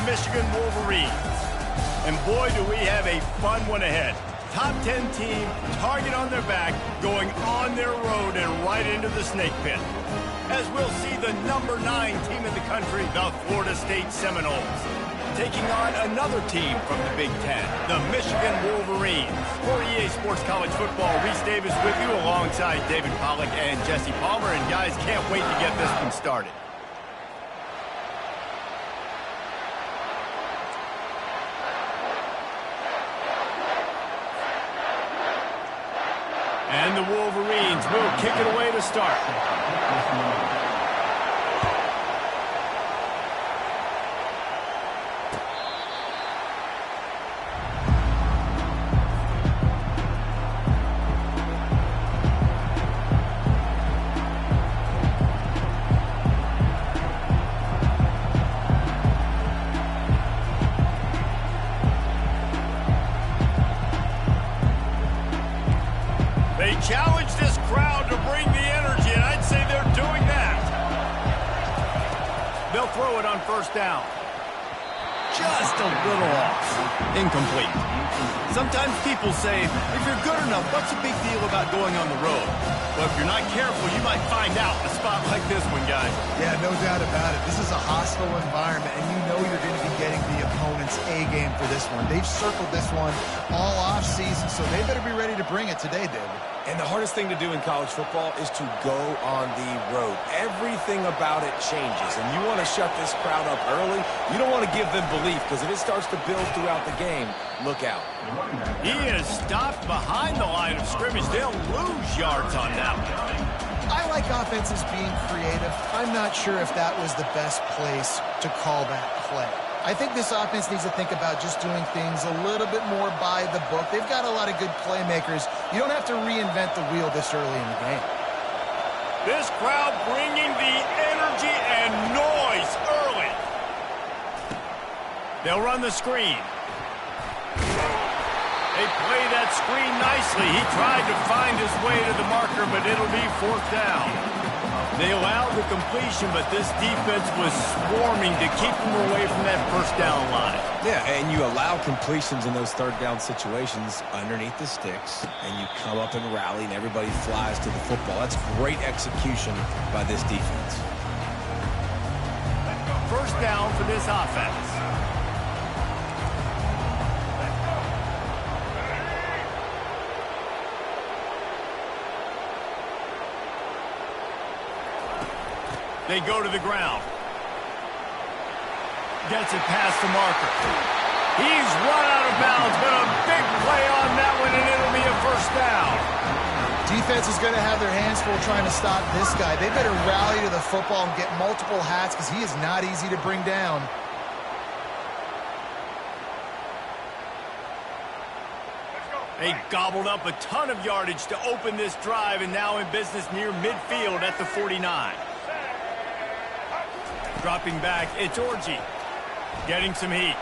Michigan Wolverines. And boy, do we have a fun one ahead. Top 10 team, target on their back, going on their road and right into the snake pit. As we'll see the number 9 team in the country, the Florida State Seminoles, taking on another team from the Big Ten, the Michigan Wolverines. For EA Sports College Football, Reese Davis with you alongside David Pollack and Jesse Palmer. And guys, can't wait to get this one started. And the Wolverines will kick it away to start. They challenge this crowd to bring the energy, and I'd say they're doing that. They'll throw it on first down. Just a little off. Incomplete. Sometimes people say, if you're good enough, what's the big deal about going on the road? Well, if you're not careful, you might find out a spot like this one, guys. Yeah, no doubt about it. This is a hostile environment, and you know you're going to be getting the opponent's A game for this one. They've circled this one all off season, so they better be ready to bring it today, David. And the hardest thing to do in college football is to go on the road. Everything about it changes, and you want to shut this crowd up early. You don't want to give them belief, because if it starts to build throughout the game, look out. He is stopped behind the line of scrimmage. They'll lose yards on that one. I like offenses being creative. I'm not sure if that was the best place to call that play. I think this offense needs to think about just doing things a little bit more by the book. They've got a lot of good playmakers. You don't have to reinvent the wheel this early in the game. This crowd bringing the energy and noise early. They'll run the screen. They play that screen nicely. He tried to find his way to the marker, but it'll be fourth down. They allowed the completion, but this defense was swarming to keep them away from that first down line. Yeah, and you allow completions in those third down situations underneath the sticks, and you come up and rally, and everybody flies to the football. That's great execution by this defense. First down for this offense. They go to the ground. Gets it past the marker. He's run out of bounds, but a big play on that one, and it'll be a first down. Defense is going to have their hands full trying to stop this guy. They better rally to the football and get multiple hats, because he is not easy to bring down. They gobbled up a ton of yardage to open this drive, and now in business near midfield at the 49. Dropping back, it's Orji. Getting some heat.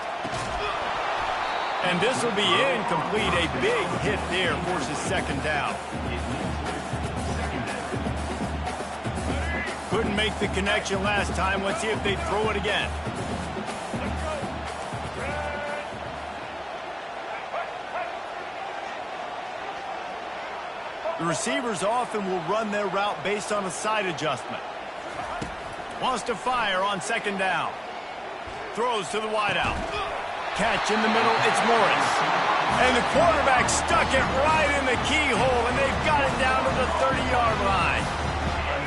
And this will be incomplete. A big hit there forces second down. Couldn't make the connection last time. Let's see if they throw it again. The receivers often will run their route based on a side adjustment. Wants to fire on second down. Throws to the wideout. Catch in the middle, it's Morris. And the quarterback stuck it right in the keyhole, and they've got it down to the 30-yard line.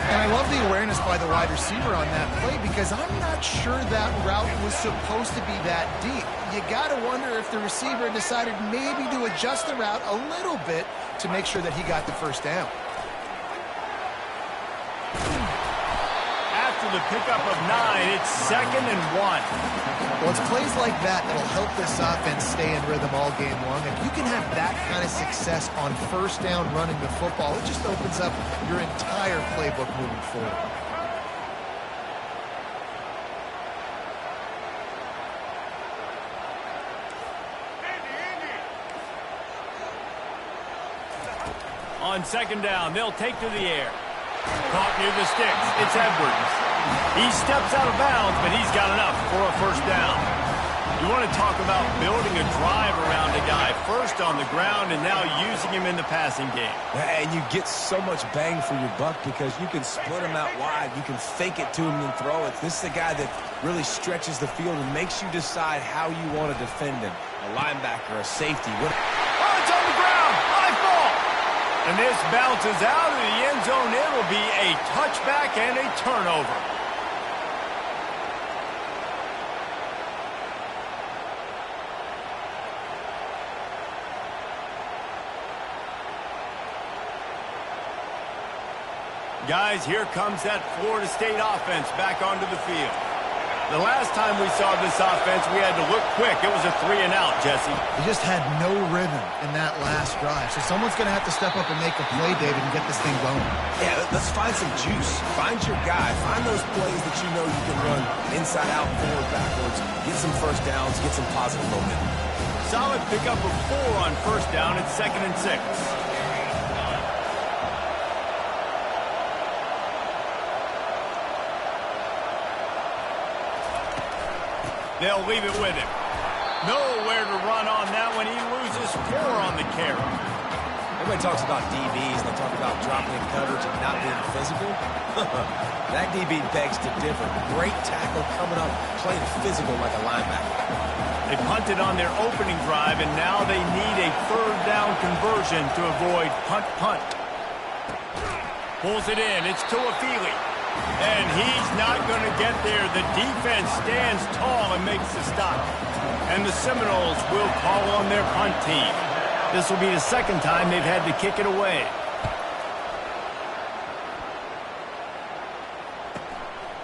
And I love the awareness by the wide receiver on that play, because I'm not sure that route was supposed to be that deep. You got to wonder if the receiver decided maybe to adjust the route a little bit to make sure that he got the first down. The pickup of 9, it's 2nd and 1. Well, it's plays like that that'll help this offense stay in rhythm all game long. If you can have that kind of success on first down running the football, it just opens up your entire playbook moving forward. On second down, they'll take to the air. Caught near the sticks. It's Edwards. He steps out of bounds, but he's got enough for a first down. You want to talk about building a drive around a guy, first on the ground and now using him in the passing game. And you get so much bang for your buck because you can split him out wide. You can fake it to him and throw it. This is the guy that really stretches the field and makes you decide how you want to defend him. A linebacker, a safety. Oh, it's on the ground. High ball. And this bounces out of the end zone. It'll be a touchback and a turnover. Guys, here comes that Florida State offense back onto the field. The last time we saw this offense, we had to look quick. It was a 3-and-out, Jesse. They just had no rhythm in that last drive. So someone's going to have to step up and make a play, David, and get this thing going. Yeah, let's find some juice. Find your guy. Find those plays that you know you can run inside out, forward, backwards. Get some first downs. Get some positive momentum. Solid pickup of 4 on first down. It's 2nd and 6. They'll leave it with him. Nowhere to run on that one. He loses 4 on the carry. Everybody talks about DBs. They talk about dropping in coverage and not being physical. That DB begs to differ. Great tackle coming up, playing physical like a linebacker. They punted on their opening drive, and now they need a 3rd down conversion to avoid punt. Pulls it in. It's Tuafili. And he's not going to get there. The defense stands tall and makes the stop. And the Seminoles will call on their punt team. This will be the 2nd time they've had to kick it away.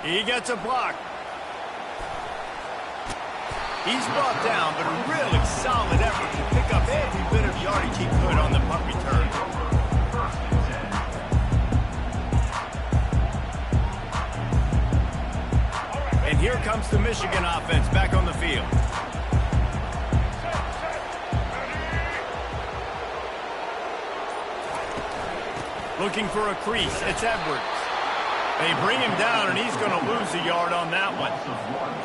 He gets a block. He's brought down, but a really solid effort to pick up every bit of yardage he could on the punt return. And here comes the Michigan offense back on the field. Looking for a crease. It's Edwards. They bring him down, and he's going to lose a yard on that one.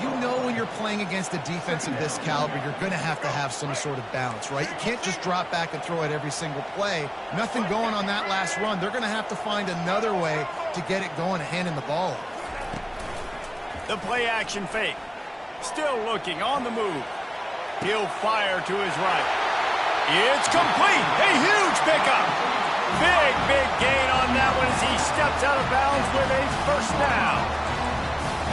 You know when you're playing against a defense of this caliber, you're going to have some sort of balance, right? You can't just drop back and throw it every single play. Nothing going on that last run. They're going to have to find another way to get it going and handing the ball off. The play action fake. Still looking on the move. He'll fire to his right. It's complete. A huge pickup. Big gain on that one as he steps out of bounds with a 1st down.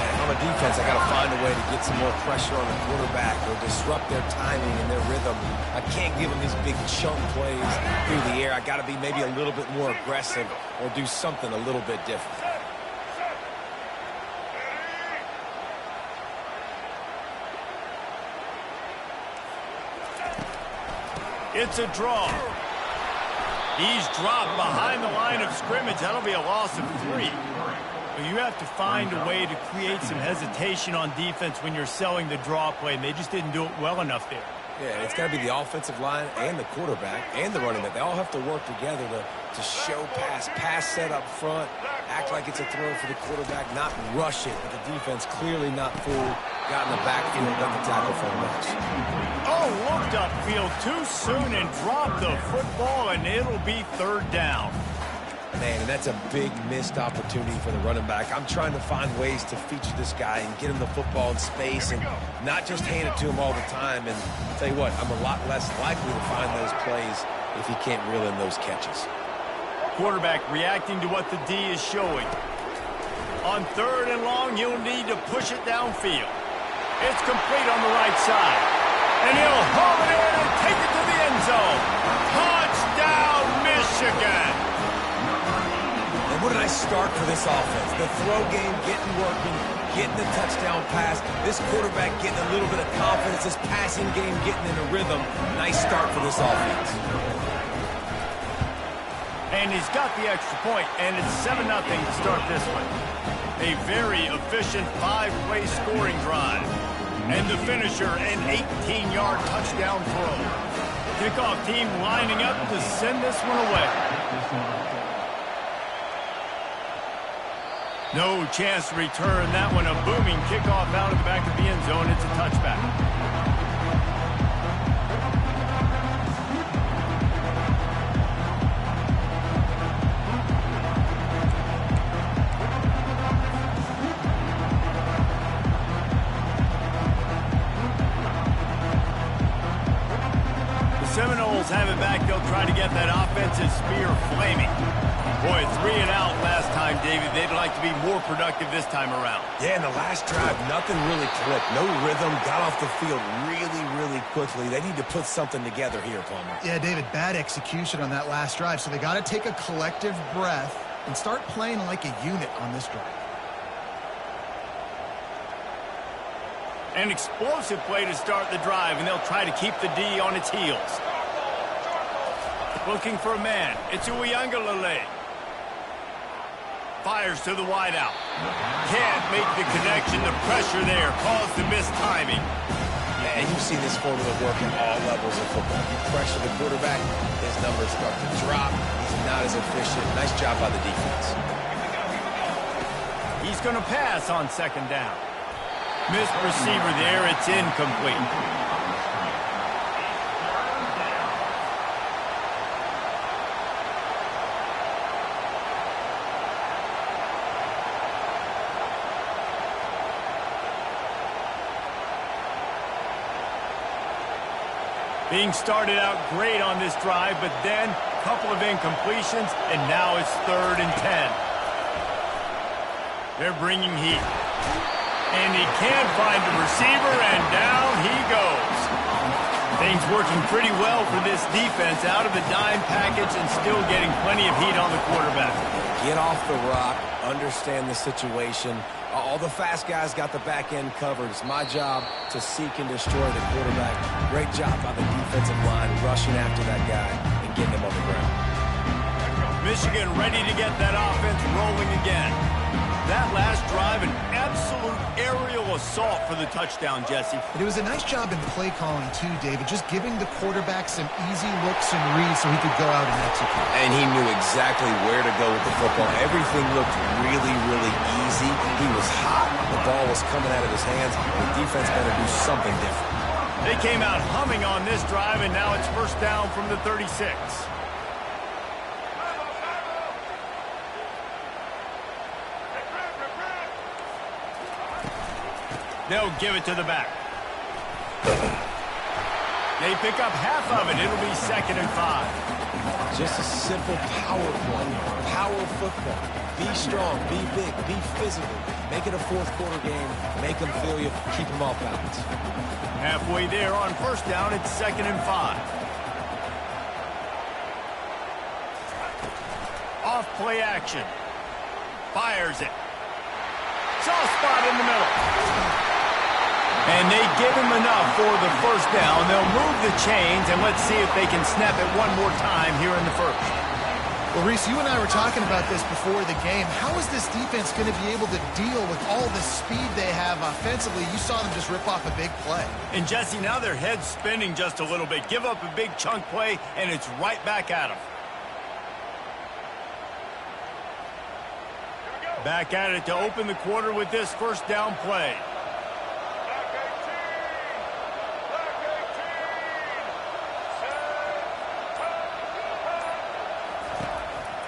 And on the defense, I got to find a way to get some more pressure on the quarterback or disrupt their timing and their rhythm. I can't give them these big chunk plays through the air. I got to be maybe a little bit more aggressive or do something a little bit different. It's a draw. He's dropped behind the line of scrimmage. That'll be a loss of 3. But you have to find a way to create some hesitation on defense when you're selling the draw play, and they just didn't do it well enough there. Yeah, it's got to be the offensive line and the quarterback and the running back. They all have to work together to show pass set up front, act like it's a throw for the quarterback, not rush it. But the defense clearly not full, got in the backfield, got the tackle for a match. Oh, looked upfield too soon and dropped the football, and it'll be 3rd down. Man, and that's a big missed opportunity for the running back. I'm trying to find ways to feature this guy and get him the football in space and not just hand it to him all the time. And I'll tell you what, I'm a lot less likely to find those plays if he can't reel in those catches. Quarterback reacting to what the D is showing. On 3rd and long, you'll need to push it downfield. It's complete on the right side. And he'll haul it in and take it to the end zone. Touchdown, Michigan! What did I start for this offense? The throw game getting working, getting the touchdown pass. This quarterback getting a little bit of confidence. This passing game getting in a rhythm. Nice start for this offense. And he's got the extra point, and it's 7-0 to start this one. A very efficient 5-play scoring drive. And the finisher, an 18-yard touchdown throw. Kickoff team lining up to send this one away. No chance to return that one. A booming kickoff out of the back of the end zone. It's a touchback. Eagles have it back. They'll try to get that offensive spear flaming. Boy, 3 and out last time, David. They'd like to be more productive this time around. Yeah, in the last drive, nothing really clicked. No rhythm, got off the field really quickly. They need to put something together here, Palmer. Yeah, David, bad execution on that last drive, so they got to take a collective breath and start playing like a unit on this drive. An explosive play to start the drive, and they'll try to keep the D on its heels. Looking for a man. It's Uiagalelei. Fires to the wideout. Can't make the connection. The pressure there caused the missed timing. And you see this formula work at all levels of football. You pressure the quarterback, his numbers start to drop. He's not as efficient. Nice job by the defense. He's going to pass on second down. Missed receiver there. It's incomplete. Being started out great on this drive, but then a couple of incompletions, and now it's 3rd and 10. They're bringing heat. And he can't find the receiver, and down he goes. Things working pretty well for this defense, out of the dime package and still getting plenty of heat on the quarterback. Get off the rock, understand the situation. All the fast guys got the back end covered. It's my job to seek and destroy the quarterback. Great job by the defensive line, rushing after that guy and getting him on the ground. Michigan ready to get that offense rolling again. That last drive, an absolute aerial assault for the touchdown, Jesse. It was a nice job in play calling, too, David, just giving the quarterback some easy looks and reads so he could go out and execute. And he knew exactly where to go with the football. Everything looked really easy. He was hot. The ball was coming out of his hands. The defense better do something different. They came out humming on this drive, and now it's first down from the 36. They'll give it to the back. They pick up half of it. It'll be 2nd and 5. Just a simple power play. Power football. Be strong, be big, be physical. Make it a fourth-quarter game. Make them feel you. Keep them off balance. Halfway there on first down, it's 2nd and 5. Off play action. Fires it. Soft spot in the middle. And they give him enough for the first down. They'll move the chains, and let's see if they can snap it one more time here in the first. Well, Reese, you and I were talking about this before the game. How is this defense going to be able to deal with all the speed they have offensively? You saw them just rip off a big play. And, Jesse, now their head's spinning just a little bit. Give up a big chunk play, and it's right back at them. Back at it to open the quarter with this first down play.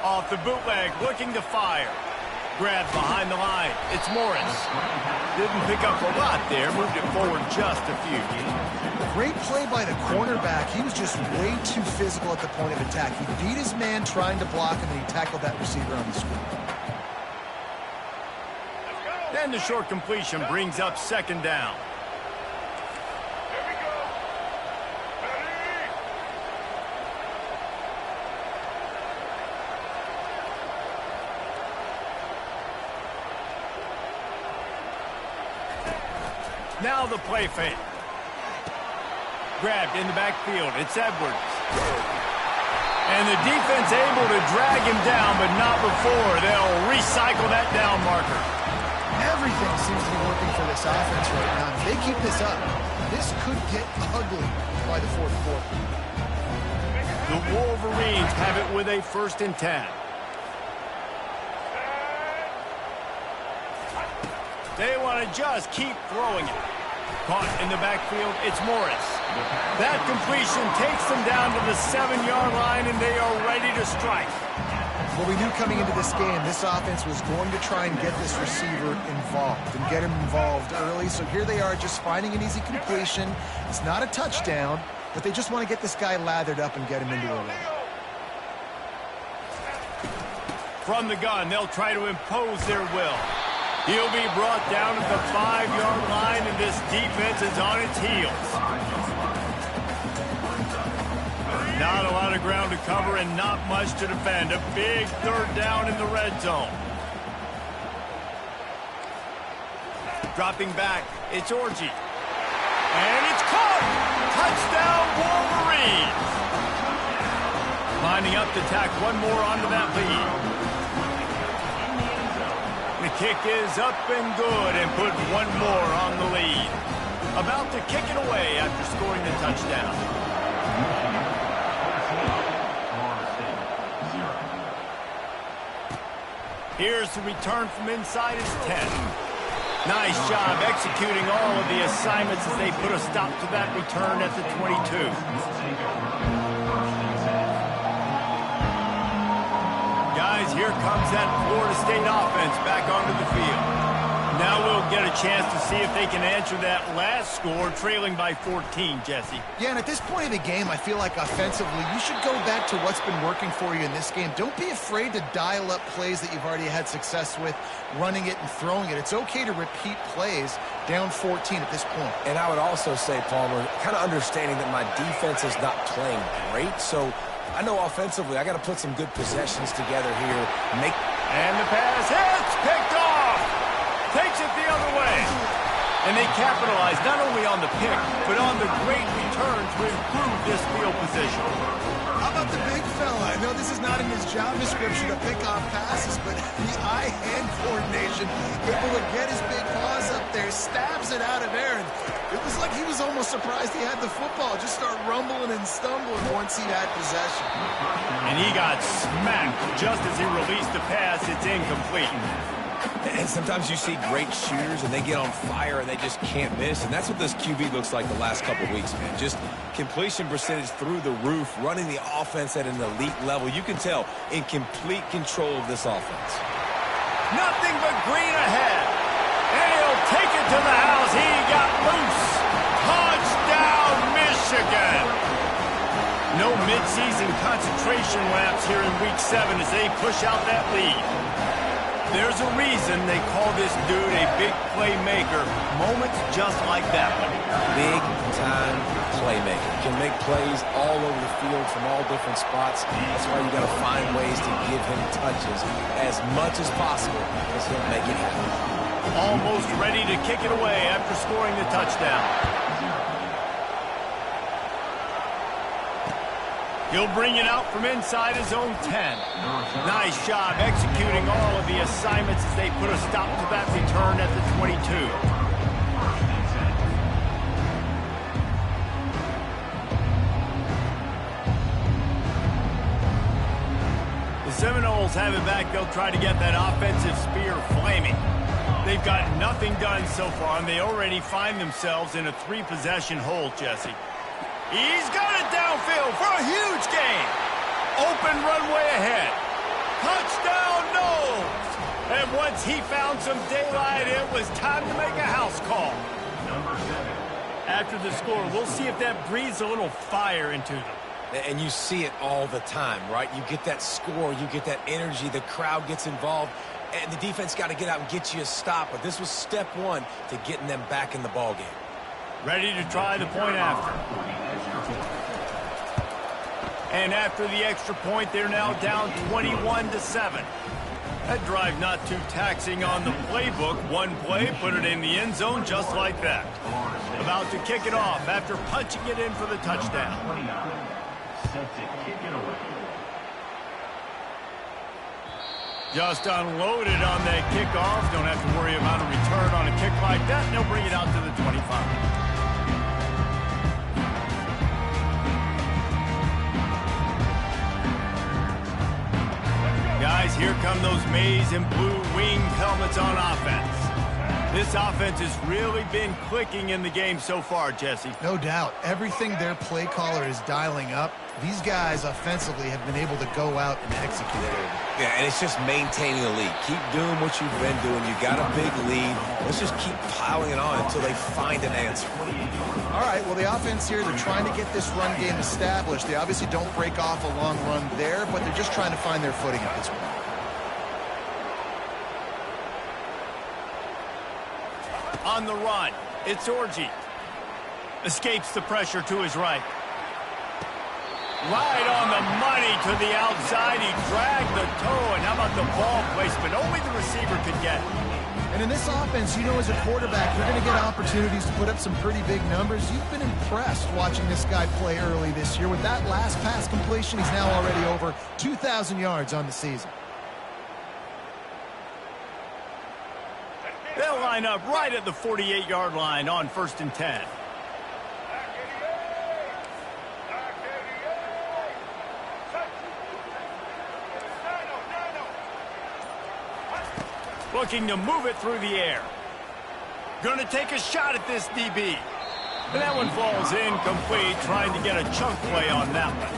Off the bootleg, looking to fire. Grab behind the line. It's Morris. Didn't pick up a lot there. Moved it forward just a few. Great play by the cornerback. He was just way too physical at the point of attack. He beat his man trying to block him, and he tackled that receiver on the screen. Then the short completion brings up 2nd down. Now the play fake. Grabbed in the backfield. It's Edwards. And the defense able to drag him down, but not before. They'll recycle that down marker. Everything seems to be working for this offense right now. If they keep this up, this could get ugly by the fourth quarter. The Wolverines have it with a 1st and 10. They want to just keep throwing it. Caught in the backfield, it's Morris. That completion takes them down to the 7-yard line, and they are ready to strike. Well, we knew coming into this game, this offense was going to try and get this receiver involved and get him involved early. So here they are just finding an easy completion. It's not a touchdown, but they just want to get this guy lathered up and get him into a rhythm. From the gun, they'll try to impose their will. He'll be brought down at the 5-yard line, and this defense is on its heels. Not a lot of ground to cover and not much to defend. A big third down in the red zone. Dropping back, it's Orji. And it's caught! Touchdown, Wolverines! Lining up to tack one more onto that lead. The kick is up and good and put one more on the lead. About to kick it away after scoring the touchdown. Here's the return from inside his 10. Nice job executing all of the assignments as they put a stop to that return at the 22. Guys, here comes that Florida State offense back onto the field. Now we'll get a chance to see if they can answer that last score, trailing by 14, Jesse. Yeah, and at this point of the game, I feel like offensively, you should go back to what's been working for you in this game. Don't be afraid to dial up plays that you've already had success with, running it and throwing it. It's okay to repeat plays down 14 at this point. And I would also say, Palmer, kind of understanding that my defense is not playing great, so I know offensively I got to put some good possessions together here. And the pass hits, picked off, takes it the other way. And they capitalize not only on the pick, but on the great return to improve this field position. How about the big fella? I know this is not in his job description to pick off passes, but the eye-hand coordination, able to get his big paws up there, stabs it out of air. And it was like he was almost surprised he had the football. Just start rumbling and stumbling once he had possession. And he got smacked just as he released the pass. It's incomplete. And sometimes you see great shooters and they get on fire and they just can't miss. And that's what this QB looks like the last couple of weeks, man. Just completion percentage through the roof, running the offense at an elite level. You can tell in complete control of this offense. Nothing but green ahead. And he'll take it to the house. He got loose. Touchdown, Michigan. No midseason concentration laps here in Week 7 as they push out that lead. There's a reason they call this dude a big playmaker. Moments just like that one. Big-time playmaker. Can make plays all over the field from all different spots. That's why you got to find ways to give him touches as much as possible as he'll make it happen. Almost ready to kick it away after scoring the touchdown. He'll bring it out from inside his own 10. Nice job executing all of the assignments as they put a stop to that return at the 22. The Seminoles have it back. They'll try to get that offensive spear flaming. They've got nothing done so far, and they already find themselves in a 3-possession hole, Jesse. He's got it downfield for a huge gain. Open runway ahead. Touchdown, Noles. And once he found some daylight, it was time to make a house call. After the score, we'll see if that breathes a little fire into them. And you see it all the time, right? You get that score, you get that energy, the crowd gets involved, and the defense got to get out and get you a stop. But this was step one to getting them back in the ballgame. Ready to try the point after. And after the extra point, they're now down 21-7. That drive not too taxing on the playbook. One play, put it in the end zone just like that. About to kick it off after punching it in for the touchdown. Just unloaded on that kickoff. Don't have to worry about a return on a kick like that. They'll bring it out to the 25. Guys, here come those maize and blue winged helmets on offense. This offense has really been clicking in the game so far, Jesse. No doubt. Everything their play caller is dialing up, these guys offensively have been able to go out and execute it. Yeah, and it's just maintaining the lead. Keep doing what you've been doing. You got a big lead. Let's just keep piling it on until they find an answer. All right, well, the offense here, they're trying to get this run game established. They obviously don't break off a long run there, but they're just trying to find their footing at this point. On the run, it's Orji. Escapes the pressure to his right. Right on the money to the outside. He dragged the toe, and how about the ball placement? Only the receiver could get it. And in this offense, you know, as a quarterback, you're going to get opportunities to put up some pretty big numbers. You've been impressed watching this guy play early this year. With that last pass completion, he's now already over 2,000 yards on the season. They'll line up right at the 48-yard line on 1st and 10. Looking to move it through the air. Going to take a shot at this DB. And that one falls incomplete, trying to get a chunk play on that one.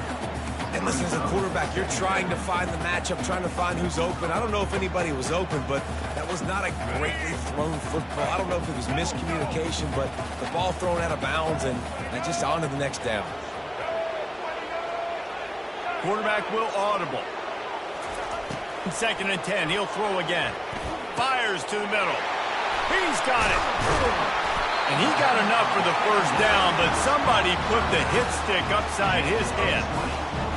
And listen, as a quarterback, you're trying to find the matchup, trying to find who's open. I don't know if anybody was open, but that was not a greatly thrown football. I don't know if it was miscommunication, but the ball thrown out of bounds and just on to the next down. Quarterback will audible. 2nd and 10, he'll throw again. Fires to the middle. He's got it. And he got enough for the 1st down, but somebody put the hit stick upside his head.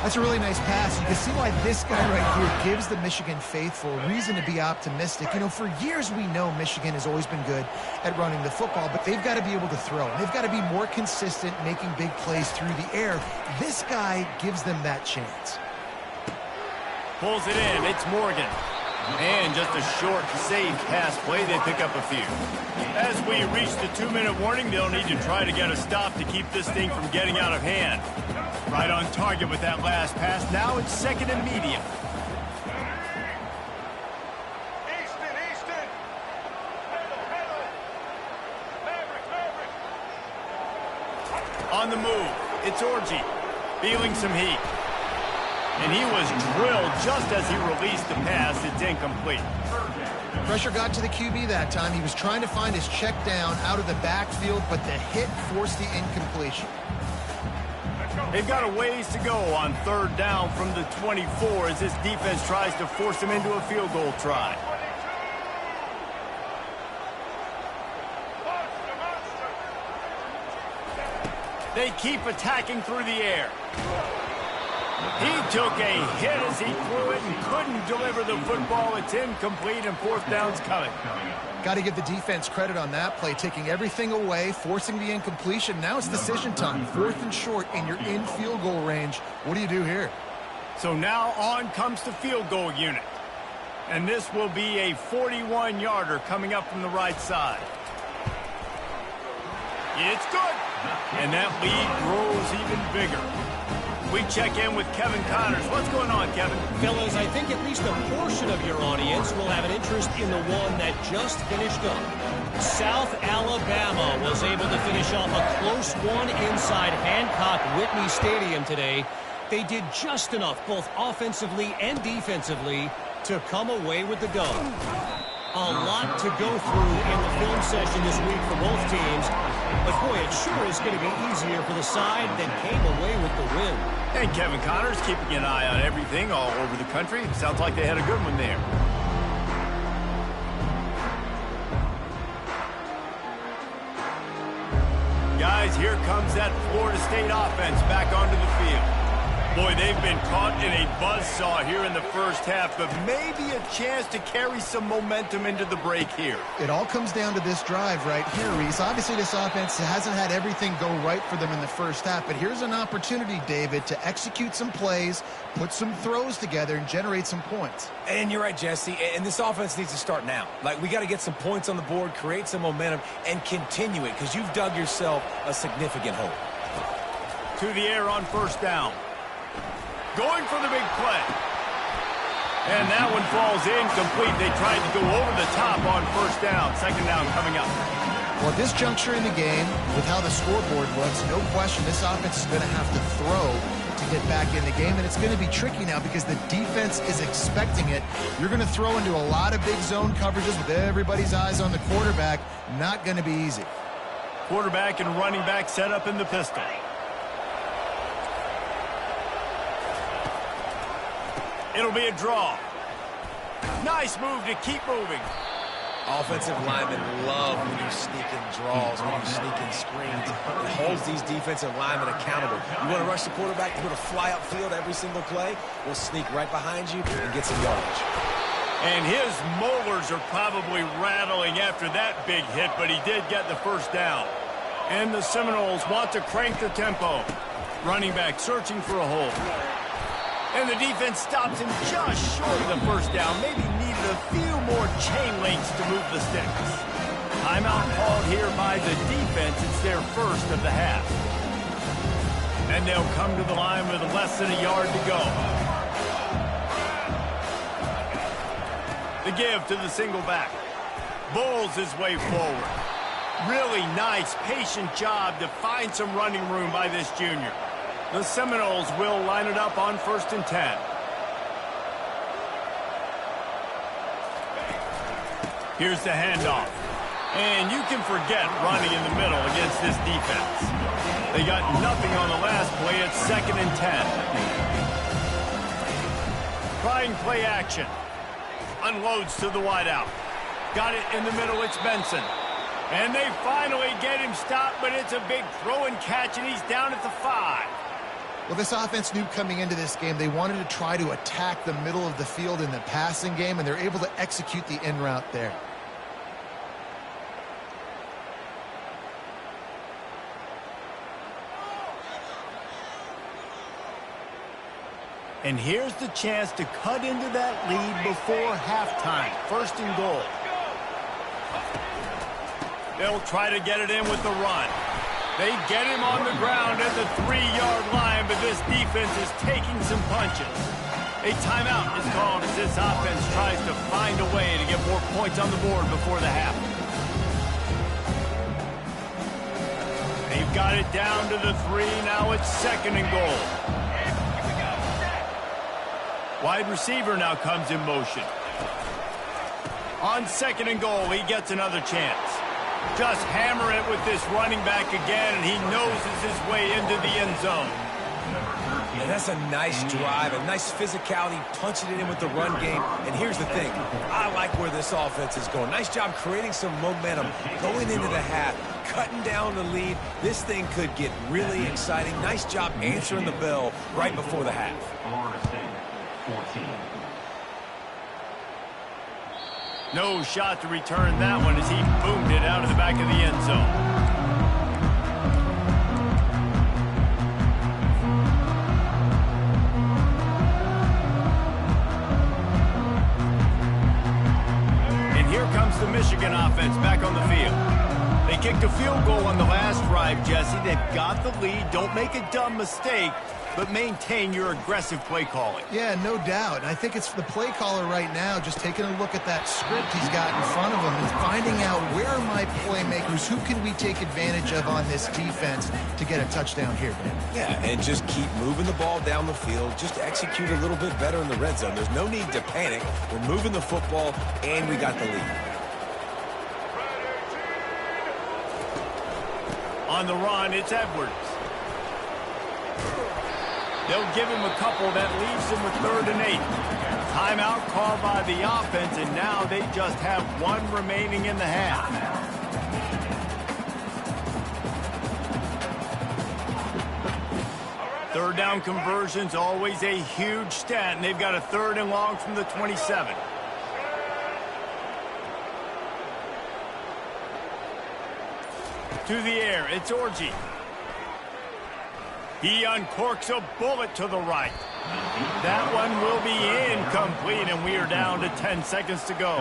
That's a really nice pass. You can see why this guy right here gives the Michigan faithful reason to be optimistic. You know, for years we know Michigan has always been good at running the football, but they've got to be able to throw. They've got to be more consistent making big plays through the air. This guy gives them that chance. Pulls it in. It's Morgan. And just a short, safe pass play. They pick up a few. As we reach the 2-minute warning, they'll need to try to get a stop to keep this thing from getting out of hand. Right on target with that last pass. Now it's 2nd and medium. On the move, it's Orji. Feeling some heat. And he was drilled just as he released the pass. It's incomplete. Pressure got to the QB that time. He was trying to find his check down out of the backfield, but the hit forced the incompletion. They've got a ways to go on 3rd down from the 24 as this defense tries to force them into a field goal try. They keep attacking through the air. He took a hit as he threw it and couldn't deliver the football. It's incomplete and 4th down's coming. Got to give the defense credit on that play, taking everything away, forcing the incompletion. Now it's decision time. 4th and short, and you're in field goal range. What do you do here? So now on comes the field goal unit. And this will be a 41-yarder coming up from the right side. It's good. And that lead grows even bigger. We check in with Kevin Connors. What's going on, Kevin? Fellas, I think at least a portion of your audience will have an interest in the one that just finished up. South Alabama was able to finish off a close one inside Hancock-Whitney Stadium today. They did just enough, both offensively and defensively, to come away with the dub. A lot to go through in the film session this week for both teams. But, boy, it sure is going to be easier for the side that came away with the win. And Kevin Connors keeping an eye on everything all over the country. Sounds like they had a good one there. Guys, here comes that Florida State offense back onto the field. Boy, they've been caught in a buzzsaw here in the 1st half, but maybe a chance to carry some momentum into the break here. It all comes down to this drive right here, Reese. Obviously, this offense hasn't had everything go right for them in the 1st half, but here's an opportunity, David, to execute some plays, put some throws together, and generate some points. And you're right, Jesse, and this offense needs to start now. Like, we got to get some points on the board, create some momentum, and continue it, because you've dug yourself a significant hole. To the air on 1st down. Going for the big play. And that one falls incomplete. They tried to go over the top on first down. Second down coming up. Well, at this juncture in the game, with how the scoreboard looks, no question this offense is going to have to throw to get back in the game, and it's going to be tricky now because the defense is expecting it. You're going to throw into a lot of big zone coverages with everybody's eyes on the quarterback. Not going to be easy. Quarterback and running back set up in the pistol. It'll be a draw. Nice move to keep moving. Offensive linemen love when you sneak in draws, when you sneak in screens. It holds these defensive linemen accountable. You want to rush the quarterback, you want to fly upfield every single play, we'll sneak right behind you and get some yardage. And his molars are probably rattling after that big hit, but he did get the first down. And the Seminoles want to crank the tempo. Running back searching for a hole. And the defense stops him just short of the first down. Maybe needed a few more chain links to move the sticks. Timeout called here by the defense. It's their first of the half. And they'll come to the line with less than a yard to go. The give to the single back. Bowles his way forward. Really nice, patient job to find some running room by this junior. The Seminoles will line it up on 1st and 10. Here's the handoff. And you can forget running in the middle against this defense. They got nothing on the last play. It's 2nd and 10. Trying play action. Unloads to the wideout. Got it in the middle. It's Benson. And they finally get him stopped, but it's a big throw and catch, and he's down at the 5. Well, this offense knew coming into this game they wanted to try to attack the middle of the field in the passing game, and they're able to execute the in route there. And here's the chance to cut into that lead before halftime. 1st and goal. They'll try to get it in with the run. They get him on the ground at the 3-yard line, but this defense is taking some punches. A timeout is called as this offense tries to find a way to get more points on the board before the half. They've got it down to the 3. Now it's 2nd and goal. Wide receiver now comes in motion. On 2nd and goal, he gets another chance. Just hammer it with this running back again, and he noses his way into the end zone. And that's a nice drive, a nice physicality, punching it in with the run game. And here's the thing, I like where this offense is going. Nice job creating some momentum, going into the half, cutting down the lead. This thing could get really exciting. Nice job answering the bell right before the half. Florida State, 14. No shot to return that one as he boomed it out of the back of the end zone. And here comes the Michigan offense back on the field. They kicked a field goal on the last drive, Jesse. They've got the lead. Don't make a dumb mistake, but maintain your aggressive play calling. Yeah, no doubt. I think it's the play caller right now just taking a look at that script he's got in front of him and finding out where are my playmakers, who can we take advantage of on this defense to get a touchdown here, man. Yeah, and just keep moving the ball down the field. Just execute a little bit better in the red zone. There's no need to panic. We're moving the football, and we got the lead. On the run, it's Edwards. They'll give him a couple that leaves him with 3rd and 8. Timeout called by the offense, and now they just have 1 remaining in the half. Third down conversion's always a huge stat, and they've got a 3rd and long from the 27. To the air, it's Orji. He uncorks a bullet to the right. That one will be incomplete, and we are down to 10 seconds to go.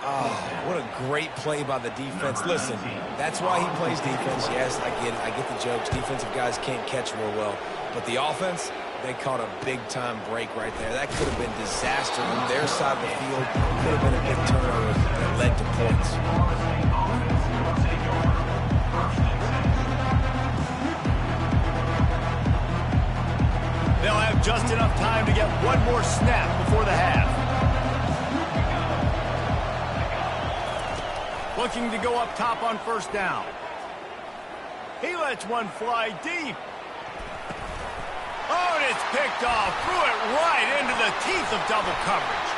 Oh, what a great play by the defense. Listen, that's why he plays defense. Yes, I get it. I get the jokes. Defensive guys can't catch real well. But the offense, They caught a big-time break right there. That could have been disaster on their side of the field. Could have been a big turnover that led to points. They'll have just enough time to get one more snap before the half. Looking to go up top on first down. He lets one fly deep. Oh, and it's picked off. Threw it right into the teeth of double coverage.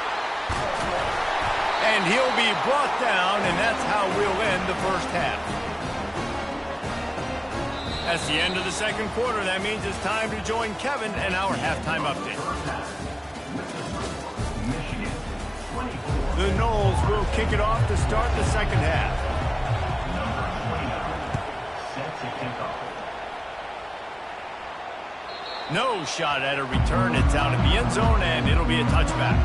And he'll be brought down, and that's how we'll end the first half. That's the end of the second quarter. That means it's time to join Kevin and our halftime update. The Noles will kick it off to start the second half. No shot at a return. It's out in the end zone, and it'll be a touchback.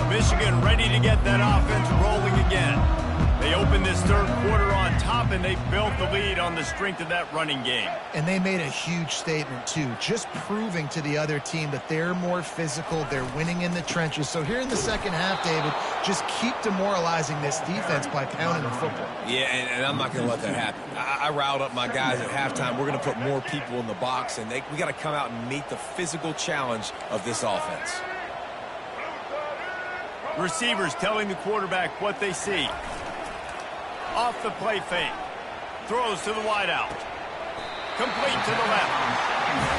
Michigan ready to get that offense rolling again. They opened this third quarter on top, and they built the lead on the strength of that running game. And they made a huge statement, too, just proving to the other team that they're more physical, they're winning in the trenches. So here in the second half, David, just keep demoralizing this defense by pounding the football. Yeah, and I'm not going to let that happen. I riled up my guys at halftime. We're going to put more people in the box, and we got to come out and meet the physical challenge of this offense. Receivers telling the quarterback what they see. Off the play fake. Throws to the wideout. Complete to the left.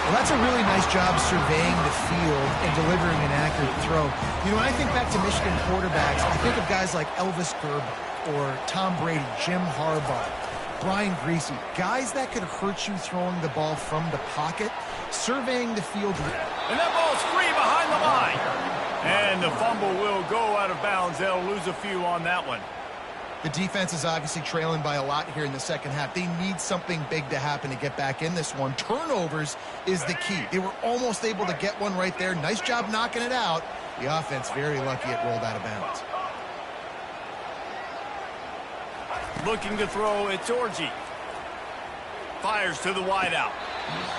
Well, that's a really nice job surveying the field and delivering an accurate throw. You know, when I think back to Michigan quarterbacks, I think of guys like Elvis Gerber or Tom Brady, Jim Harbaugh, Brian Griese, guys that could hurt you throwing the ball from the pocket, surveying the field. And that ball's free behind the line. And the fumble will go out of bounds. They'll lose a few on that one. The defense is obviously trailing by a lot here in the second half. They need something big to happen to get back in this one. Turnovers is the key. They were almost able to get one right there. Nice job knocking it out. The offense very lucky it rolled out of bounds. Looking to throw, it's Orji. Fires to the wideout.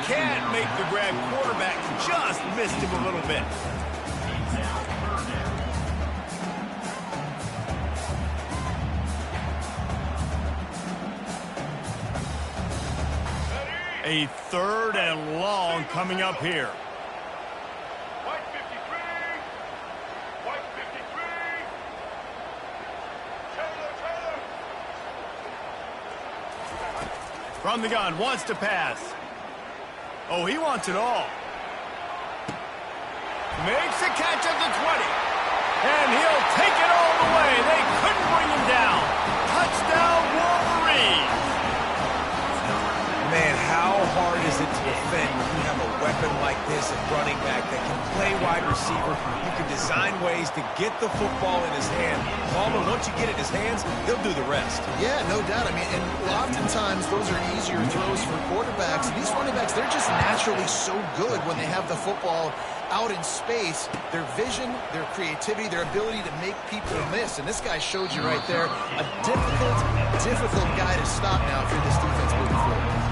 Can't make the grab. Quarterback just missed him a little bit. A third and long coming up here. White 53. White 53. Taylor. From the gun, wants to pass. Oh, he wants it all. Makes the catch at the 20. And he'll take it all the way. They couldn't bring him down. Touchdown, Wolverine. Man, how hard is it to defend when you have a weapon like this at running back that can play wide receiver? You can design ways to get the football in his hand. Ballman, once you get it in his hands, he'll do the rest. Yeah, no doubt. I mean, and oftentimes those are easier throws for quarterbacks. These running backs, they're just naturally so good when they have the football out in space. Their vision, their creativity, their ability to make people miss. And this guy showed you right there a difficult guy to stop now for this defense moving forward.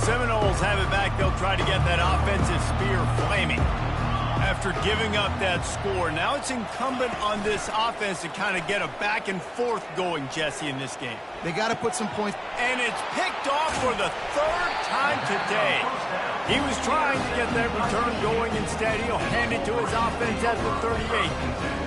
Seminoles have it back. They'll try to get that offensive spear flaming. After giving up that score, now it's incumbent on this offense to kind of get a back and forth going, Jesse, in this game. They got to put some points. And it's picked off for the third time today. He was trying to get that return going. Instead, he'll hand it to his offense at the 38.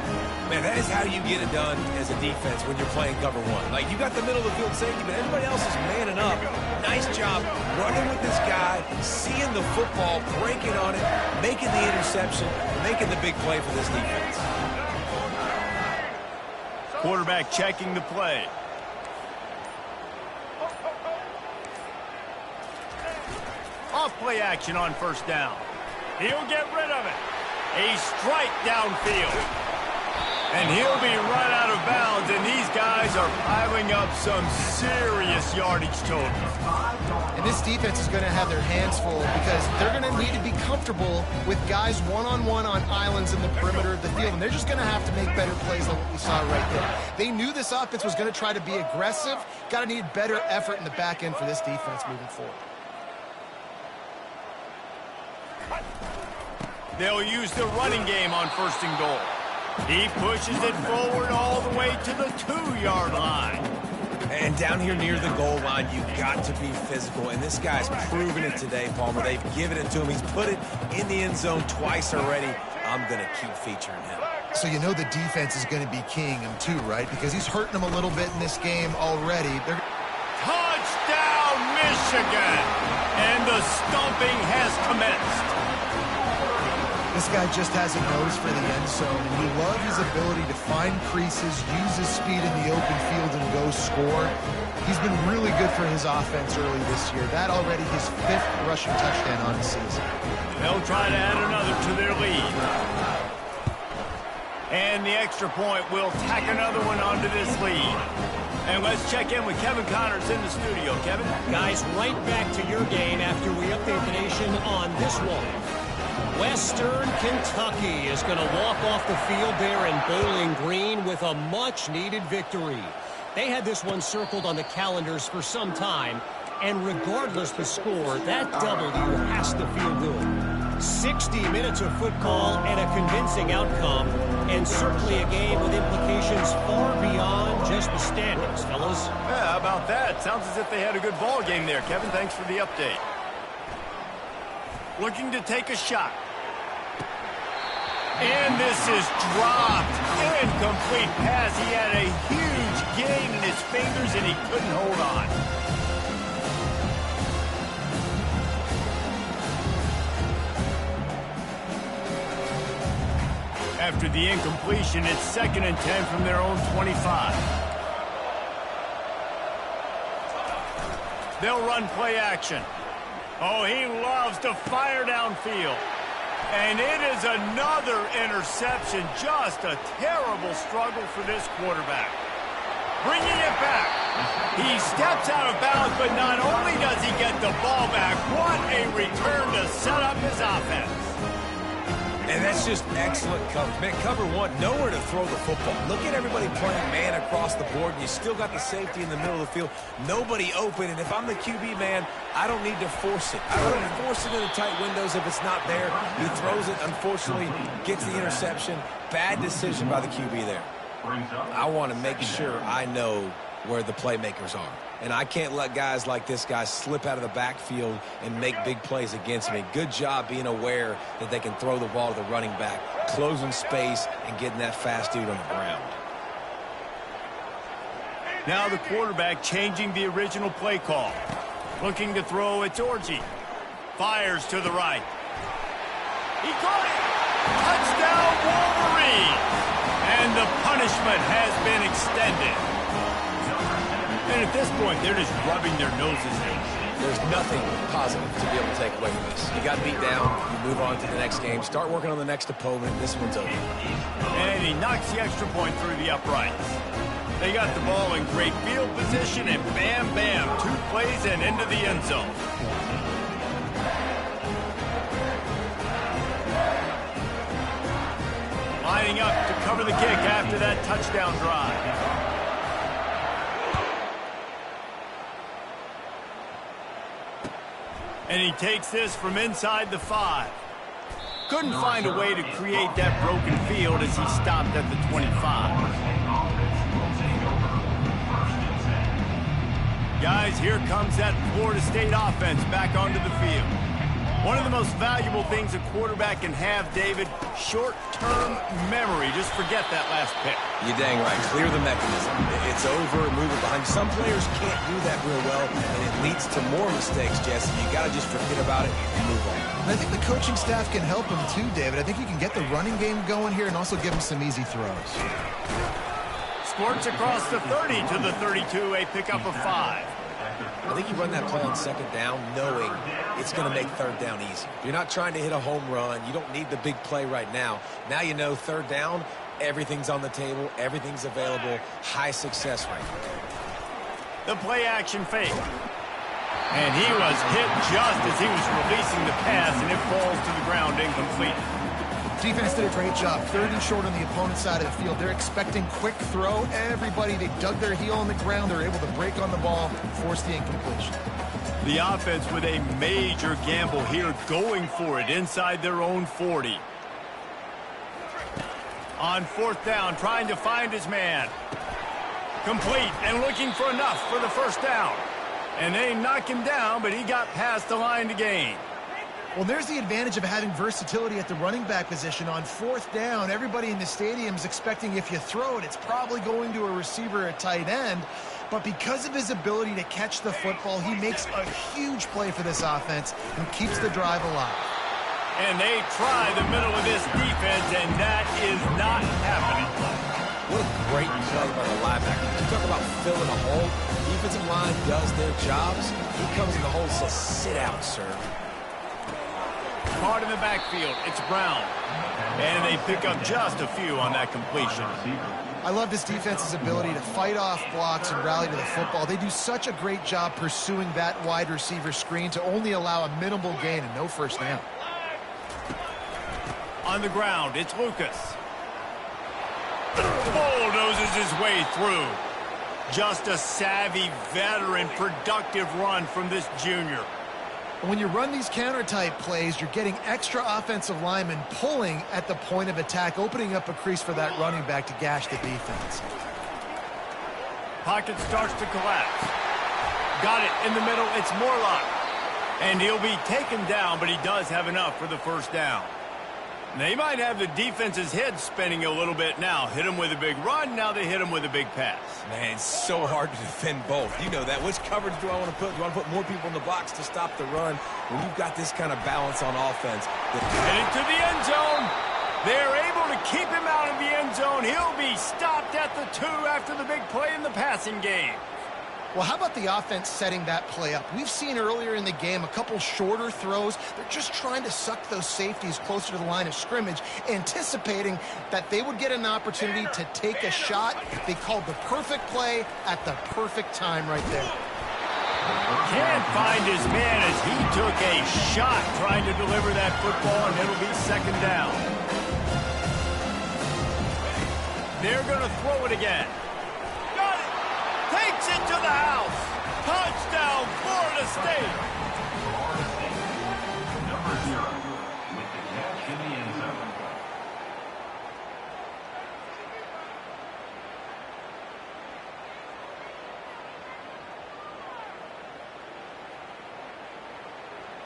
Man, that is how you get it done as a defense when you're playing cover one. Like, you got the middle of the field safety, but everybody else is manning up. Nice job running with this guy, seeing the football, breaking on it, making the interception, making the big play for this defense. Quarterback checking the play. Off play action on first down. He'll get rid of it. A strike downfield. And he'll be run out of bounds, and these guys are piling up some serious yardage totals. And this defense is going to have their hands full because they're going to need to be comfortable with guys one-on-one on islands in the perimeter of the field, and they're just going to have to make better plays than what we saw right there. They knew this offense was going to try to be aggressive. Got to need better effort in the back end for this defense moving forward. They'll use the running game on 1st and goal. He pushes it forward all the way to the 2-yard line. And down here near the goal line, you've got to be physical. And this guy's proven it today, Palmer. They've given it to him. He's put it in the end zone twice already. I'm going to keep featuring him. So you know the defense is going to be keying him too, right? Because he's hurting them a little bit in this game already. Touchdown, Michigan! And the stomping has commenced. This guy just has a nose for the end zone, and we love his ability to find creases, use his speed in the open field, and go score. He's been really good for his offense early this year. That already his 5th rushing touchdown on the season. They'll try to add another to their lead. And the extra point will tack another one onto this lead. And let's check in with Kevin Connors in the studio. Kevin? Guys, right back to your game after we update the nation on this one. Western Kentucky is going to walk off the field there in Bowling Green with a much-needed victory. They had this one circled on the calendars for some time, and regardless the score, that W has to feel good. 60 minutes of football and a convincing outcome, and certainly a game with implications far beyond just the standings, fellas. Yeah, how about that? Sounds as if they had a good ball game there. Kevin, thanks for the update. Looking to take a shot. And this is dropped. Incomplete pass. He had a huge gain in his fingers, and he couldn't hold on. After the incompletion, it's 2nd and 10 from their own 25. They'll run play action. Oh, he loves to fire downfield. And it is another interception. Just a terrible struggle for this quarterback. Bringing it back. He steps out of bounds, but not only does he get the ball back, what a return to set up his offense. And that's just excellent coverage. Man, cover one, nowhere to throw the football. Look at everybody playing man across the board, and you still got the safety in the middle of the field. Nobody open, and if I'm the QB, man, I don't need to force it. I don't force it into tight windows if it's not there. He throws it, unfortunately, gets the interception. Bad decision by the QB there. I want to make sure I know where the playmakers are. And I can't let guys like this guy slip out of the backfield and make big plays against me. Good job being aware that they can throw the ball to the running back, closing space, and getting that fast dude on the ground. Now the quarterback changing the original play call. Looking to throw, it's Orji. Fires to the right. He caught it! Touchdown, Wolverine! And the punishment has been extended. And at this point, they're just rubbing their noses in. There's nothing positive to be able to take away from this. You got beat down, you move on to the next game, start working on the next opponent. This one's over. And he knocks the extra point through the uprights. They got the ball in great field position, and bam, bam, 2 plays and into the end zone. Lining up to cover the kick after that touchdown drive. And he takes this from inside the 5. Couldn't find a way to create that broken field as he stopped at the 25. Guys, here comes that Florida State offense back onto the field. One of the most valuable things a quarterback can have, David, short-term memory. Just forget that last pick. You're dang right. Clear the mechanism. It's over, move it behind. Some players can't do that real well, and it leads to more mistakes, Jesse. You got to just forget about it and move on. And I think the coaching staff can help him too, David. I think you can get the running game going here and also give him some easy throws. Squirts across the 30 to the 32, a pickup of 5. I think you run that play on 2nd down knowing it's going to make 3rd down easy. You're not trying to hit a home run. You don't need the big play right now. Now you know 3rd down, Everything's on the table. Everything's available. High success rate. The play action fake. And he was hit just as he was releasing the pass, and it falls to the ground incomplete. Defense did a great job. 3rd and short on the opponent's side of the field. They're expecting quick throw. Everybody, they dug their heel on the ground. They're able to break on the ball, force the incompletion. The offense with a major gamble here, going for it inside their own 40. On 4th down, trying to find his man. Complete and looking for enough for the 1st down. And they knock him down, but he got past the line to gain. Well, there's the advantage of having versatility at the running back position. On 4th down, everybody in the stadium is expecting if you throw it, it's probably going to a receiver at tight end. But because of his ability to catch the football, he makes a huge play for this offense and keeps the drive alive. And they try the middle of this defense, and that is not happening. What a great play by the linebacker. You talk about filling a hole. Defensive line does their jobs. He comes in the hole and says, sit out, sir. Caught in the backfield, it's Brown. And they pick up just a few on that completion. I love this defense's ability to fight off blocks and rally to the football. They do such a great job pursuing that wide receiver screen to only allow a minimal gain and no 1st down. On the ground, it's Lucas. Bulldozes his way through. Just a savvy, veteran, productive run from this junior. When you run these counter-type plays, you're getting extra offensive linemen pulling at the point of attack, opening up a crease for that running back to gash the defense. Pocket starts to collapse. Got it in the middle. It's Morlock. And he'll be taken down, but he does have enough for the 1st down. They might have the defense's head spinning a little bit now. Hit him with a big run, now they hit him with a big pass. Man, it's so hard to defend both. You know that. Which coverage do I want to put? Do I want to put more people in the box to stop the run? When you've got this kind of balance on offense. Heading to the end zone. They're able to keep him out of the end zone. He'll be stopped at the 2 after the big play in the passing game. Well, how about the offense setting that play up? We've seen earlier in the game a couple shorter throws. They're just trying to suck those safeties closer to the line of scrimmage, anticipating that they would get an opportunity to take a shot. They called the perfect play at the perfect time right there. Can't find his man as he took a shot trying to deliver that football, and it'll be 2nd down. They're going to throw it again. Got it! Takes it to the house. Touchdown, Florida State. Number 0 with the catch in the end zone.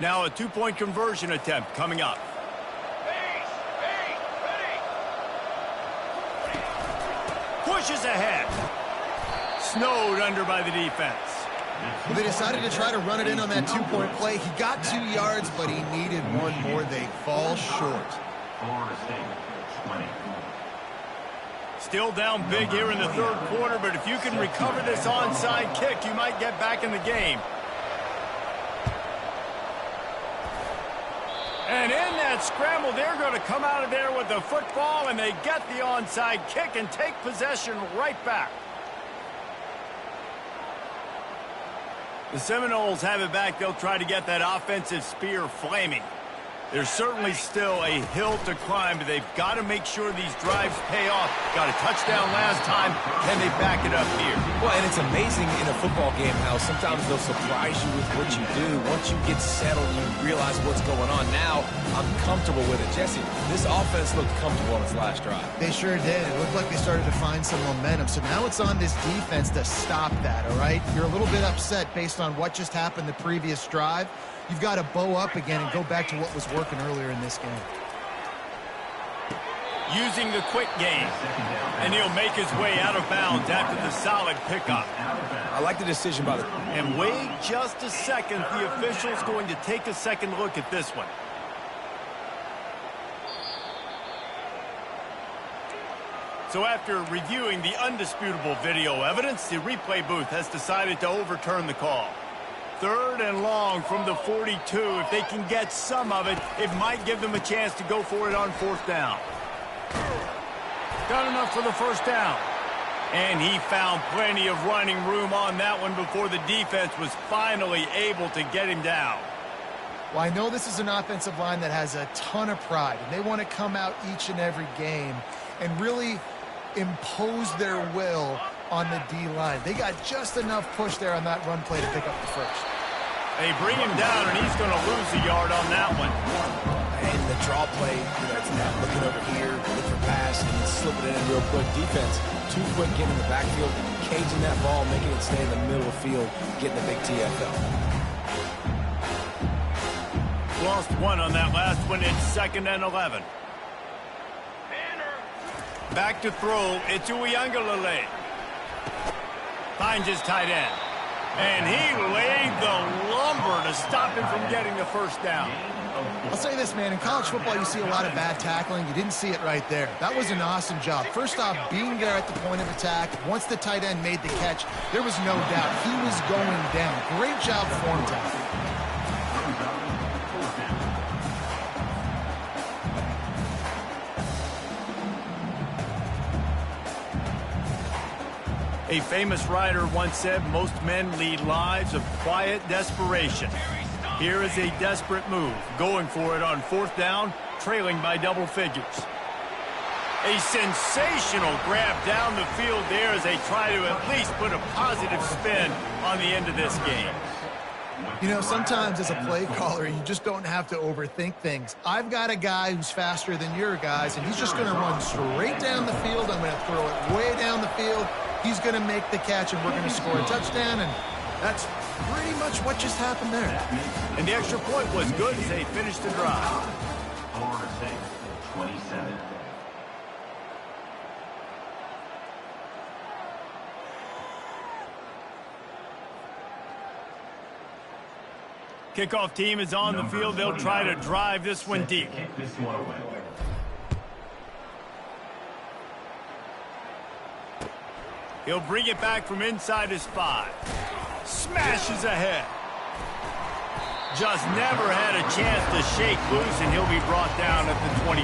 Now a 2-point conversion attempt coming up. Pushes ahead. Snowed under by the defense. Well, they decided to try to run it in on that 2-point play. He got 2 yards, but he needed one more. They fall short. Florida State, 20. Still down big here in the 3rd quarter, but if you can recover this onside kick, you might get back in the game. And in that scramble, they're going to come out of there with the football, and they get the onside kick and take possession right back. The Seminoles have it back. They'll try to get that offensive spear flaming. There's certainly still a hill to climb, but they've got to make sure these drives pay off. Got a touchdown last time. Can they back it up here? Well, and it's amazing in a football game how sometimes they'll surprise you with what you do. Once you get settled, you realize what's going on. Now, I'm comfortable with it. Jesse, this offense looked comfortable on its last drive. They sure did. It looked like they started to find some momentum. So now it's on this defense to stop that, all right? You're a little bit upset based on what just happened the previous drive. You've got to bow up again and go back to what was working earlier in this game. Using the quick game. And he'll make his way out of bounds after the solid pickup. I like the decision by the... And wait just a second. The official's going to take a second look at this one. So after reviewing the undisputable video evidence, the replay booth has decided to overturn the call. 3rd and long from the 42. If they can get some of it, it might give them a chance to go for it on 4th down. Got enough for the first down. And he found plenty of running room on that one before the defense was finally able to get him down. Well, I know this is an offensive line that has a ton of pride, and they want to come out each and every game and really impose their will on the D-line. They got just enough push there on that run play to pick up the first. They bring him down, and he's going to lose a yard on that one. And the draw play, it's now looking over here, looking for pass, and it's slipping it in real quick. Defense, too quick getting in the backfield, caging that ball, making it stay in the middle of the field, getting the big TFL. Lost one on that last one. It's 2nd and 11. Back to throw. It's Uiagalelei. Finds his tight end. And he laid the lumber to stop him from getting the first down. I'll say this, man. In college football, you see a lot of bad tackling. You didn't see it right there. That was an awesome job. First off, being there at the point of attack. Once the tight end made the catch, there was no doubt he was going down. Great job form tackling. A famous writer once said, most men lead lives of quiet desperation. Here is a desperate move, going for it on 4th down, trailing by double figures. A sensational grab down the field there as they try to at least put a positive spin on the end of this game. You know, sometimes as a play caller, you just don't have to overthink things. I've got a guy who's faster than your guys, and he's just going to run straight down the field. I'm going to throw it way down the field. He's going to make the catch, and we're going to score a touchdown, and that's pretty much what just happened there. And the extra point was good as they finished the drive. Florida State, 27. Kickoff team is on the field. They'll try to drive this one deep. Kick this one away. He'll bring it back from inside his 5. Smashes ahead. Just never had a chance to shake loose, and he'll be brought down at the 24.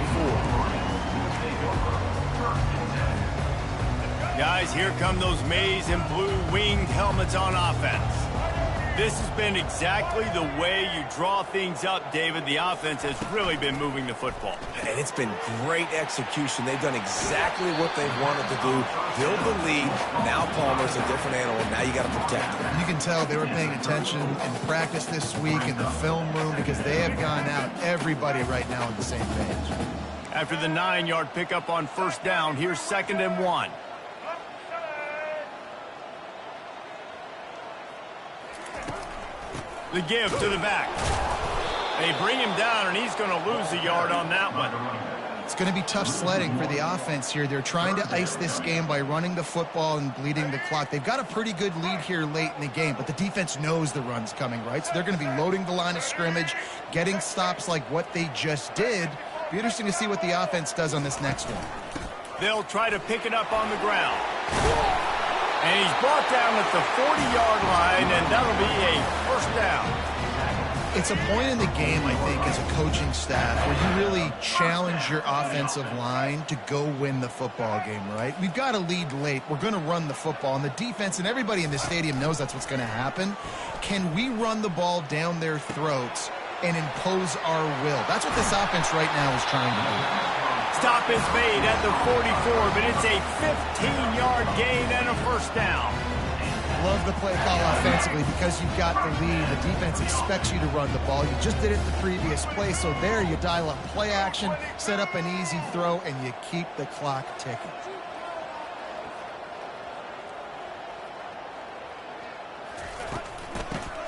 Guys, here come those maize and blue winged helmets on offense. This has been exactly the way you draw things up, David. The offense has really been moving the football. And it's been great execution. They've done exactly what they wanted to do. Build the lead. Now Palmer's a different animal. Now you got to protect him. You can tell they were paying attention in practice this week in the film room because they have gone out, everybody right now on the same page. After the 9-yard pickup on 1st down, here's 2nd and 1. The give to the back. They bring him down, and he's going to lose a yard on that one. It's going to be tough sledding for the offense here. They're trying to ice this game by running the football and bleeding the clock. They've got a pretty good lead here late in the game, but the defense knows the run's coming, right? So they're going to be loading the line of scrimmage, getting stops like what they just did. Be interesting to see what the offense does on this next one. They'll try to pick it up on the ground. And he's brought down at the 40-yard line, and that'll be a 1st down. It's a point in the game, I think, as a coaching staff where you really challenge your offensive line to go win the football game, right? We've got a lead late. We're going to run the football, and the defense and everybody in the stadium knows that's what's going to happen. Can we run the ball down their throats and impose our will? That's what this offense right now is trying to do. Stop is made at the 44, but it's a 15-yard gain and a 1st down. Love the play call offensively because you've got the lead. The defense expects you to run the ball. You just did it the previous play, so there you dial up play action, set up an easy throw, and you keep the clock ticking.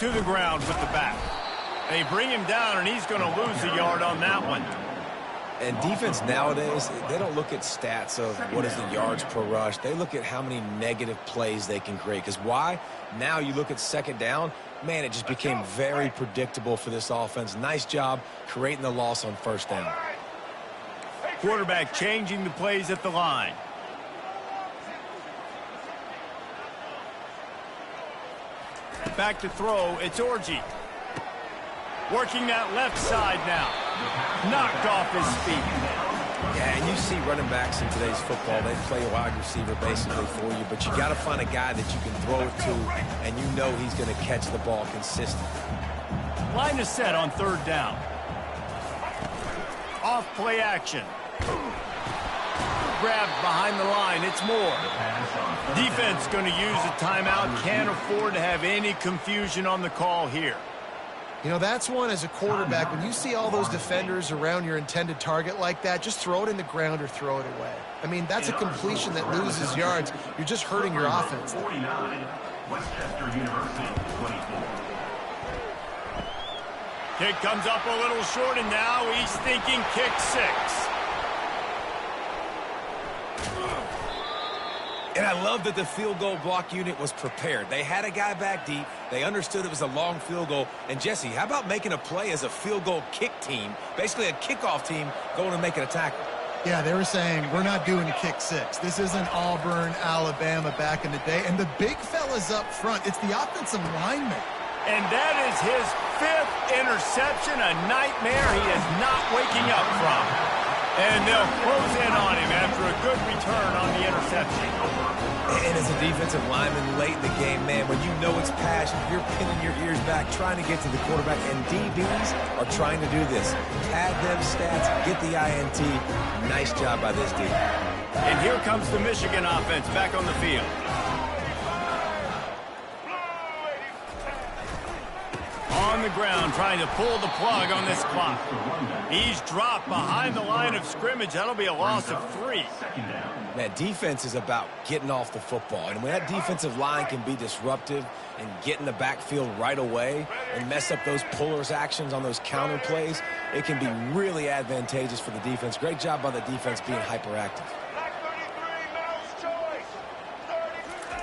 To the ground with the back. They bring him down, and he's going to lose a yard on that one. And defense nowadays, they don't look at stats of what is the yards per rush. They look at how many negative plays they can create. Because why? Now you look at 2nd down, man, it just became very predictable for this offense. Nice job creating the loss on 1st down. Quarterback changing the plays at the line. Back to throw, it's Orji. Working that left side now. Knocked off his feet. Yeah, and you see running backs in today's football, they play a wide receiver basically for you, but you got to find a guy that you can throw it to, and you know he's going to catch the ball consistently. Line is set on 3rd down. Off play action. Grabbed behind the line. It's Moore. Defense going to use a timeout. Can't afford to have any confusion on the call here. You know, that's one as a quarterback. When you see all those defenders around your intended target like that, just throw it in the ground or throw it away. I mean, that's a completion that loses yards. You're just hurting your offense. 49, Westchester University, 24. Kick comes up a little short, and now he's thinking kick 6. And I love that the field goal block unit was prepared. They had a guy back deep. They understood it was a long field goal. And, Jesse, how about making a play as a field goal kick team, basically a kickoff team, going and making a tackle? Yeah, they were saying, we're not doing kick 6. This isn't Auburn, Alabama back in the day. And the big fella's up front. It's the offensive lineman. And that is his 5th interception, a nightmare he is not waking up from. And they'll close in on him after a good return on the interception. And as a defensive lineman late in the game, man, when you know it's passion, you're pinning your ears back, trying to get to the quarterback, and DBs are trying to do this. Pad them stats, get the INT. Nice job by this D. And here comes the Michigan offense back on the field. On the ground, trying to pull the plug on this clock. He's dropped behind the line of scrimmage. That'll be a loss of 3. Man, defense is about getting off the football. And when that defensive line can be disruptive and get in the backfield right away and mess up those pullers actions on those counter plays, it can be really advantageous for the defense. Great job by the defense being hyperactive.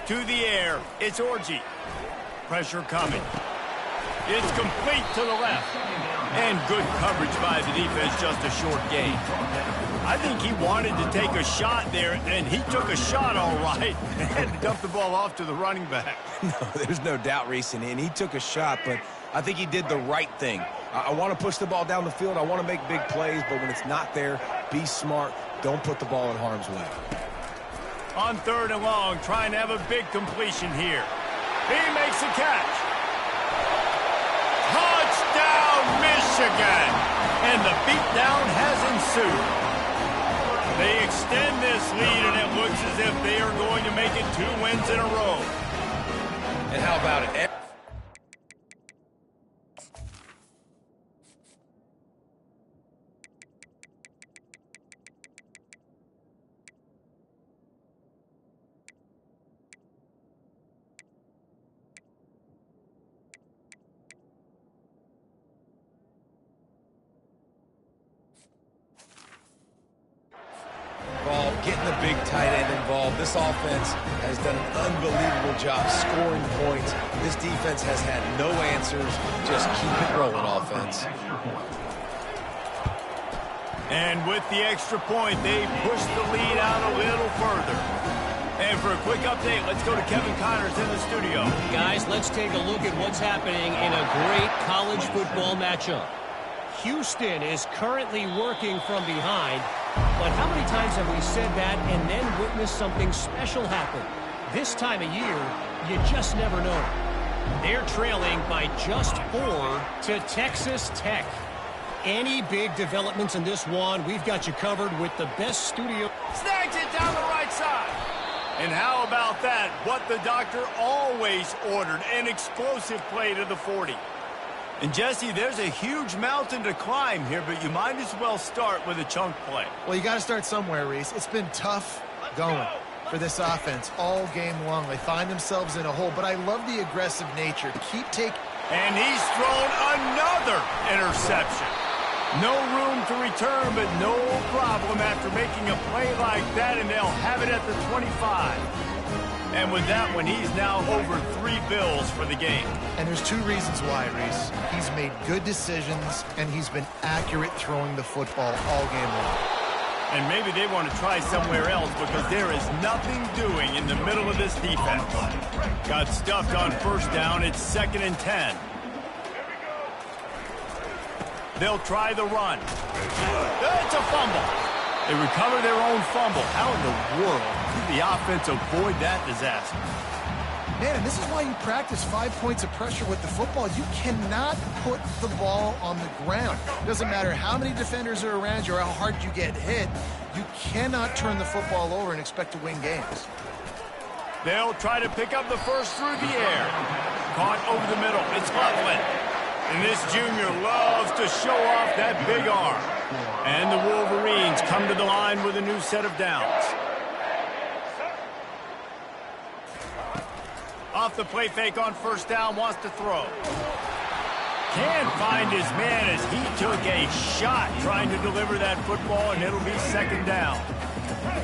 To the air, it's Orji. Pressure coming. It's complete to the left. And good coverage by the defense, just a short gain. I think he wanted to take a shot there, and he took a shot all right and dumped the ball off to the running back. No, there's no doubt, Reese, and he took a shot, but I think he did the right thing. I want to push the ball down the field. I want to make big plays, but when it's not there, be smart. Don't put the ball in harm's way. On 3rd and long, trying to have a big completion here. He makes a catch. Touchdown, Michigan! And the beatdown has ensued. They extend this lead, and it looks as if they are going to make it 2 wins in a row. And how about it? Getting the big tight end involved. This offense has done an unbelievable job scoring points. This defense has had no answers. Just keep it rolling, offense. And with the extra point, they push the lead out a little further. And for a quick update, let's go to Kevin Connors in the studio. Guys, let's take a look at what's happening in a great college football matchup. Houston is currently working from behind, but how many times have we said that and then witnessed something special happen? This time of year, you just never know. They're trailing by just 4 to Texas Tech. Any big developments in this one, we've got you covered with the best studio. Snags it down the right side. And how about that? What the doctor always ordered, an explosive play to the 40. And, Jesse, there's a huge mountain to climb here, but you might as well start with a chunk play. Well, you got to start somewhere, Reese. It's been tough going for this offense all game long. They find themselves in a hole, but I love the aggressive nature. Keep taking. And he's thrown another interception. No room to return, but no problem after making a play like that, and they'll have it at the 25. And with that one, he's now over 3 bills for the game. And there's 2 reasons why, Reese. He's made good decisions, and he's been accurate throwing the football all game long. And maybe they want to try somewhere else because there is nothing doing in the middle of this defense. Got stuffed on 1st down. It's 2nd and 10. They'll try the run. It's a fumble. They recover their own fumble. How in the world did the offense avoid that disaster? Man, and this is why you practice 5 points of pressure with the football. You cannot put the ball on the ground. Doesn't matter how many defenders are around you or how hard you get hit. You cannot turn the football over and expect to win games. They'll try to pick up the first through the air. Caught over the middle. It's Loveland. And this junior loves to show off that big arm. And the Wolverines come to the line with a new set of downs. Off the play fake on first down, wants to throw. Can't find his man as he took a shot trying to deliver that football, and it'll be second down.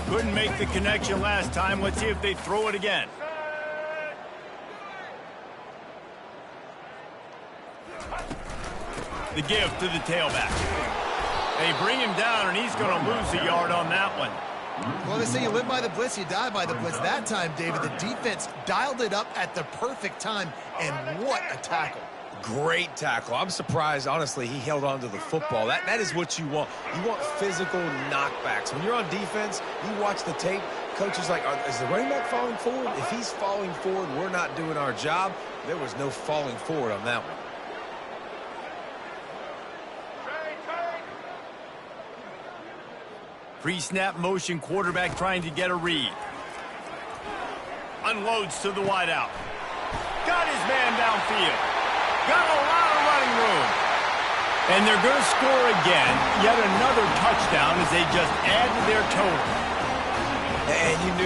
Couldn't make the connection last time. Let's see if they throw it again. The give to the tailback. They bring him down, and he's going to lose a yard on that one. Well, they say you live by the blitz, you die by the blitz. That time, David, the defense dialed it up at the perfect time, and what a tackle. Great tackle. I'm surprised, honestly, he held on to the football. That is what you want. You want physical knockbacks. When you're on defense, you watch the tape, coach is like, is the running back falling forward? If he's falling forward, we're not doing our job. There was no falling forward on that one. Pre-snap motion, quarterback trying to get a read. Unloads to the wideout. Got his man downfield. Got a lot of running room. And they're going to score again. Yet another touchdown as they just add to their total. And you knew